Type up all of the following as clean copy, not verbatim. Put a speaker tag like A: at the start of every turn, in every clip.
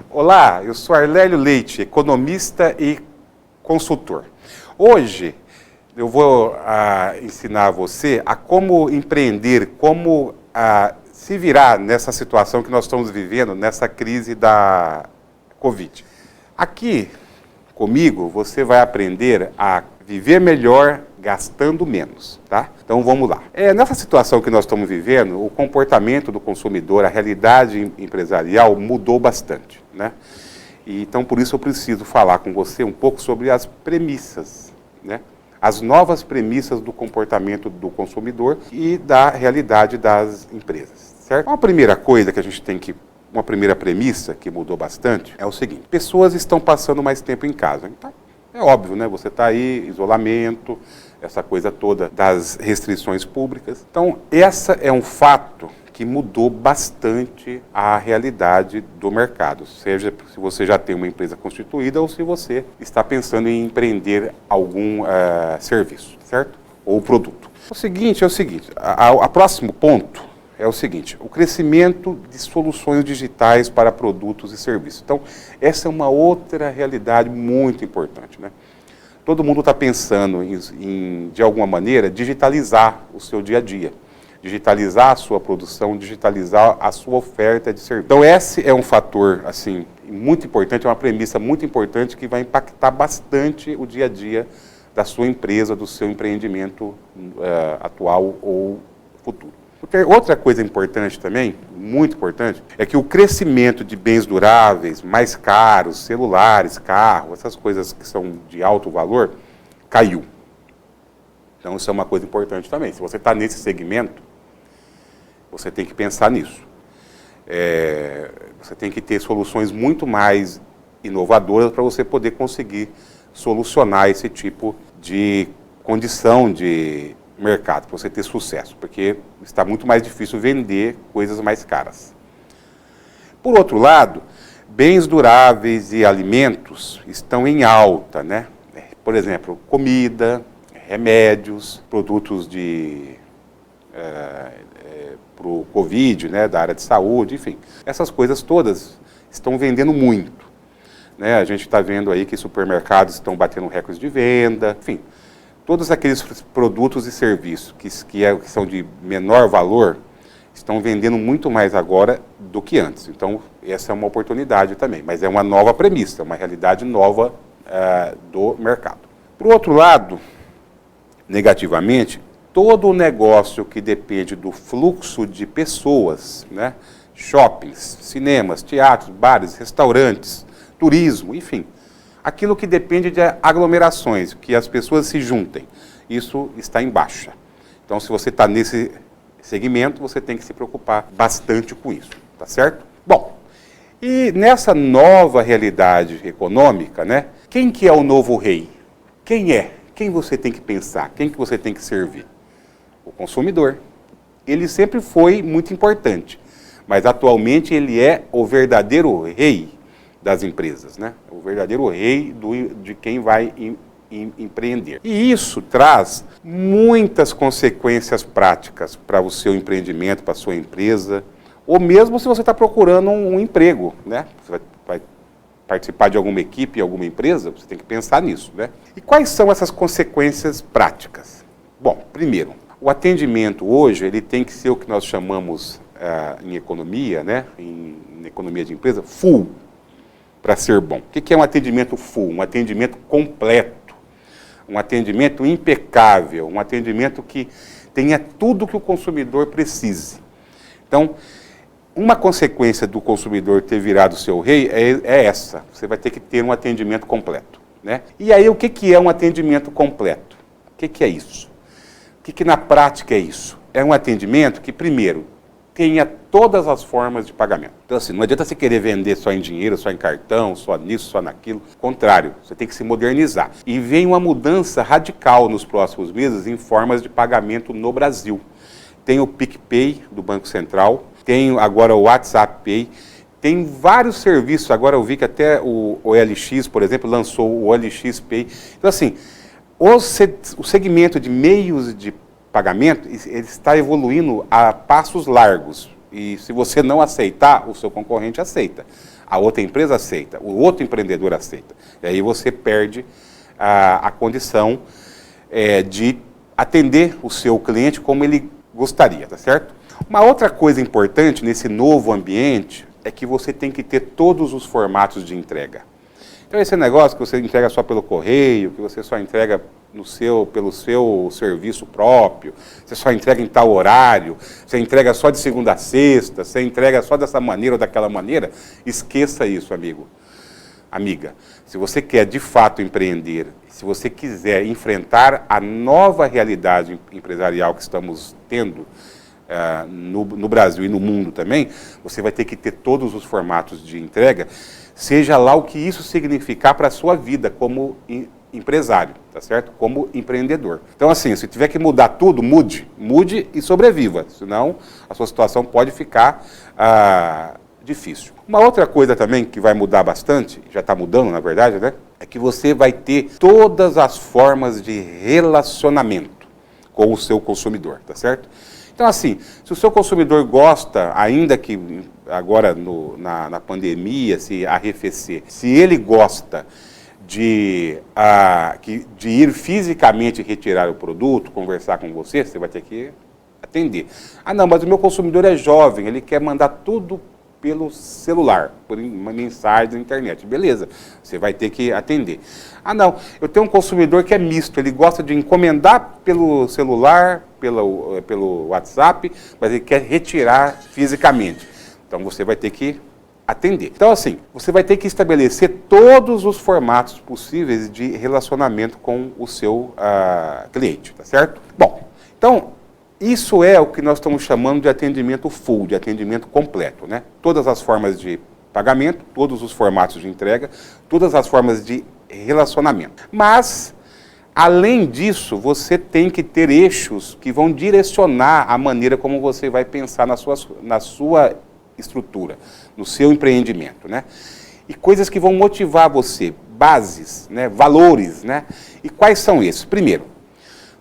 A: Olá, eu sou Arlélio Leite, economista e consultor. Hoje eu vou ensinar você a como empreender, como se virar nessa situação que nós estamos vivendo, nessa crise da Covid. Aqui comigo você vai aprender a viver melhor gastando menos, tá? Então vamos lá. Nessa situação que nós estamos vivendo, o comportamento do consumidor, a realidade empresarial mudou bastante, né? E, então por isso eu preciso falar com você um pouco sobre as premissas, né? As novas premissas do comportamento do consumidor e da realidade das empresas, certo? Uma primeira coisa que a gente tem que uma primeira premissa que mudou bastante é o seguinte: pessoas estão passando mais tempo em casa. Então, é óbvio, né? Você está aí, isolamento, essa coisa toda das restrições públicas. Então, essa é um fato que mudou bastante a realidade do mercado, seja se você já tem uma empresa constituída ou se você está pensando em empreender algum serviço, certo? Ou produto. O seguinte é o seguinte, o próximo ponto é o seguinte: o crescimento de soluções digitais para produtos e serviços. Então, essa é uma outra realidade muito importante, né? Todo mundo está pensando em, de alguma maneira, digitalizar o seu dia a dia, digitalizar a sua produção, digitalizar a sua oferta de serviço. Então, esse é um fator, assim, muito importante, é uma premissa muito importante que vai impactar bastante o dia a dia da sua empresa, do seu empreendimento atual ou futuro. Porque outra coisa importante também, muito importante, é que o crescimento de bens duráveis, mais caros, celulares, carros, essas coisas que são de alto valor, caiu. Então isso é uma coisa importante também. Se você está nesse segmento, você tem que pensar nisso. Você tem que ter soluções muito mais inovadoras para você poder conseguir solucionar esse tipo de condição de mercado, para você ter sucesso, porque está muito mais difícil vender coisas mais caras. Por outro lado, bens duráveis e alimentos estão em alta, né? Por exemplo, comida, remédios, produtos para o Covid, né, da área de saúde, enfim. Essas coisas todas estão vendendo muito, né? A gente está vendo aí que supermercados estão batendo recordes de venda, enfim. Todos aqueles produtos e serviços que são de menor valor estão vendendo muito mais agora do que antes. Então, essa é uma oportunidade também, mas é uma nova premissa, uma realidade nova do mercado. Por outro lado, negativamente, todo o negócio que depende do fluxo de pessoas, né? Shoppings, cinemas, teatros, bares, restaurantes, turismo, enfim, aquilo que depende de aglomerações, que as pessoas se juntem, isso está em baixa. Então, se você está nesse segmento, você tem que se preocupar bastante com isso, tá certo? Bom, e nessa nova realidade econômica, né, quem que é o novo rei? Quem é? Quem você tem que pensar? Quem que você tem que servir? O consumidor. Ele sempre foi muito importante, mas atualmente ele é o verdadeiro rei das empresas, né? O verdadeiro rei de quem vai empreender. E isso traz muitas consequências práticas para o seu empreendimento, para a sua empresa, ou mesmo se você está procurando um emprego, né? Você vai participar de alguma equipe, alguma empresa, você tem que pensar nisso, né? E quais são essas consequências práticas? Bom, primeiro, o atendimento hoje ele tem que ser o que nós chamamos em economia, né? Em economia de empresa, full, para ser bom. O que é um atendimento full? Um atendimento completo, um atendimento impecável, um atendimento que tenha tudo que o consumidor precise. Então, uma consequência do consumidor ter virado seu rei é essa. Você vai ter que ter um atendimento completo, né? E aí, o que é um atendimento completo? O que é isso? O que na prática é isso? É um atendimento que, primeiro, tenha todas as formas de pagamento. Então, assim, não adianta você querer vender só em dinheiro, só em cartão, só nisso, só naquilo. Contrário, você tem que se modernizar. E vem uma mudança radical nos próximos meses em formas de pagamento no Brasil. Tem o PicPay do Banco Central, tem agora o WhatsApp Pay, tem vários serviços. Agora eu vi que até o OLX, por exemplo, lançou o OLX Pay. Então, assim, o segmento de meios de pagamento ele está evoluindo a passos largos. E se você não aceitar, o seu concorrente aceita. A outra empresa aceita, o outro empreendedor aceita. E aí você perde a condição de atender o seu cliente como ele gostaria, tá certo? Uma outra coisa importante nesse novo ambiente é que você tem que ter todos os formatos de entrega. Então esse negócio que você entrega só pelo correio, que você só entrega pelo seu serviço próprio, você só entrega em tal horário, você entrega só de segunda a sexta, você entrega só dessa maneira ou daquela maneira, esqueça isso, amigo, amiga. Se você quer de fato empreender, se você quiser enfrentar a nova realidade empresarial que estamos tendo no Brasil e no mundo também, você vai ter que ter todos os formatos de entrega, seja lá o que isso significar para a sua vida como empresário, tá certo? Como empreendedor. Então, assim, se tiver que mudar tudo, mude e sobreviva, senão a sua situação pode ficar difícil. Uma outra coisa também que vai mudar bastante, já está mudando na verdade, né? É que você vai ter todas as formas de relacionamento com o seu consumidor, tá certo? Então, assim, se o seu consumidor gosta, ainda que agora na pandemia se arrefecer, se ele gosta de ir fisicamente retirar o produto, conversar com você, você vai ter que atender. Ah, não, mas o meu consumidor é jovem, ele quer mandar tudo pelo celular, por uma mensagem da internet. Beleza, você vai ter que atender. Ah, não, eu tenho um consumidor que é misto, ele gosta de encomendar pelo celular, pelo WhatsApp, mas ele quer retirar fisicamente. Então você vai ter que atender. Então, assim, você vai ter que estabelecer todos os formatos possíveis de relacionamento com o seu cliente, tá certo? Bom, então, isso é o que nós estamos chamando de atendimento full, de atendimento completo, né? Todas as formas de pagamento, todos os formatos de entrega, todas as formas de relacionamento. Mas, além disso, você tem que ter eixos que vão direcionar a maneira como você vai pensar na sua estrutura, no seu empreendimento, né? E coisas que vão motivar você, bases, né? Valores, né? E quais são esses? Primeiro,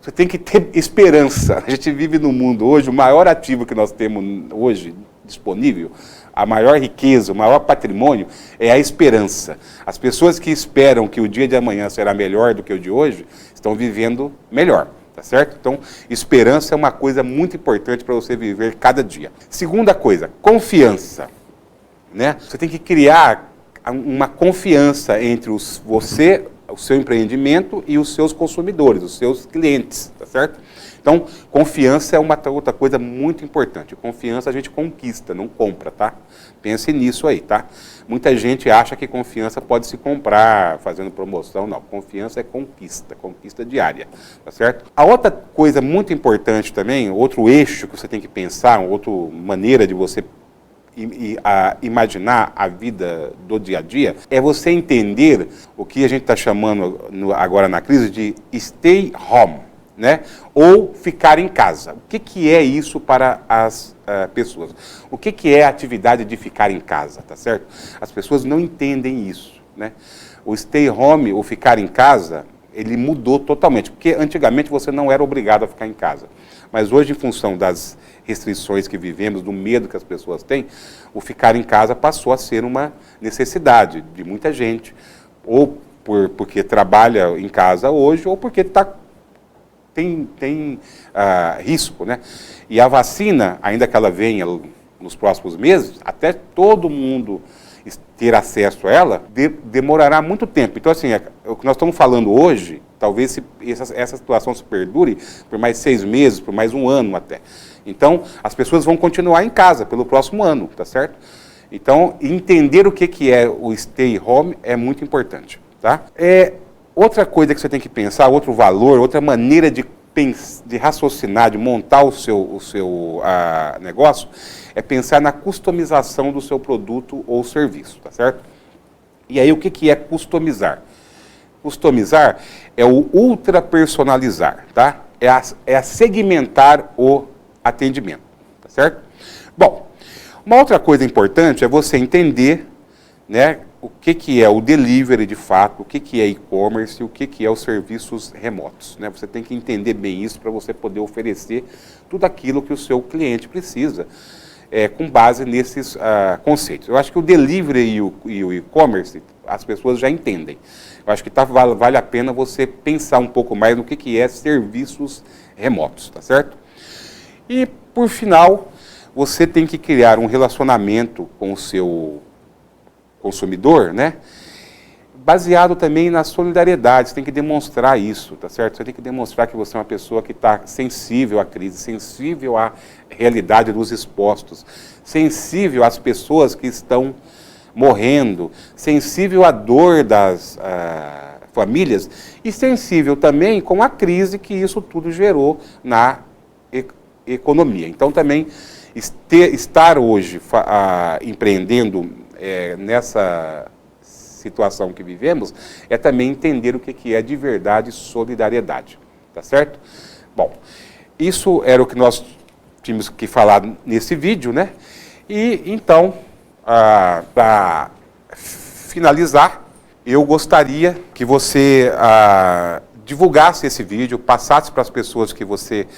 A: você tem que ter esperança. A gente vive no mundo hoje, o maior ativo que nós temos hoje disponível, a maior riqueza, o maior patrimônio é a esperança. As pessoas que esperam que o dia de amanhã será melhor do que o de hoje, estão vivendo melhor, tá certo? Então, esperança é uma coisa muito importante para você viver cada dia. Segunda coisa, confiança, né? Você tem que criar uma confiança entre o seu empreendimento e os seus consumidores, os seus clientes, tá certo? Então, confiança é uma outra coisa muito importante. Confiança a gente conquista, não compra, tá? Pense nisso aí, tá? Muita gente acha que confiança pode se comprar fazendo promoção. Não, confiança é conquista diária, tá certo? A outra coisa muito importante também, outro eixo que você tem que pensar, outra maneira de você imaginar a vida do dia a dia, é você entender o que a gente está chamando agora na crise de stay home, né? Ou ficar em casa. O que é isso para as pessoas? O que é a atividade de ficar em casa, tá certo? As pessoas não entendem isso, né? O stay home, ou ficar em casa, ele mudou totalmente, porque antigamente você não era obrigado a ficar em casa. Mas hoje, em função das restrições que vivemos, do medo que as pessoas têm, o ficar em casa passou a ser uma necessidade de muita gente, ou porque trabalha em casa hoje, ou porque tem risco, né? E a vacina, ainda que ela venha nos próximos meses, até todo mundo ter acesso a ela, demorará muito tempo. Então, assim, o que nós estamos falando hoje, talvez essa situação se perdure por mais 6 meses, por mais 1 ano até. Então, as pessoas vão continuar em casa pelo próximo ano, tá certo? Então, entender o que é o stay home é muito importante, tá? Outra coisa que você tem que pensar, outro valor, outra maneira de raciocinar, de montar o seu negócio, é pensar na customização do seu produto ou serviço, tá certo? E aí, o que é customizar? Customizar é o ultra personalizar, tá? É a segmentar o atendimento, tá certo? Bom, uma outra coisa importante é você entender, né, o que é o delivery de fato, o que é e-commerce, o que é os serviços remotos, né? Você tem que entender bem isso para você poder oferecer tudo aquilo que o seu cliente precisa com base nesses conceitos. Eu acho que o delivery e o e-commerce, as pessoas já entendem. Eu acho que vale a pena você pensar um pouco mais no que é serviços remotos, tá certo? E, por final, você tem que criar um relacionamento com o seu consumidor, né? Baseado também na solidariedade, você tem que demonstrar isso, tá certo? Você tem que demonstrar que você é uma pessoa que está sensível à crise, sensível à realidade dos expostos, sensível às pessoas que estão morrendo, sensível à dor das famílias e sensível também com a crise que isso tudo gerou na economia. Então, também, estar hoje empreendendo nessa situação que vivemos, é também entender o que é de verdade solidariedade, tá certo? Bom, isso era o que nós tínhamos que falar nesse vídeo, né? E então, para finalizar, eu gostaria que você divulgasse esse vídeo, passasse para as pessoas que você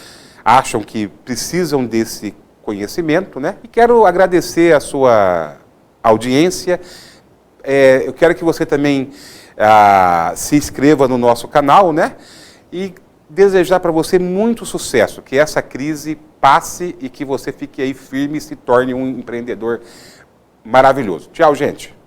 A: acham que precisam desse conhecimento, né? E quero agradecer a sua audiência. Eu quero que você também se inscreva no nosso canal, né? E desejar para você muito sucesso, que essa crise passe e que você fique aí firme e se torne um empreendedor maravilhoso. Tchau, gente!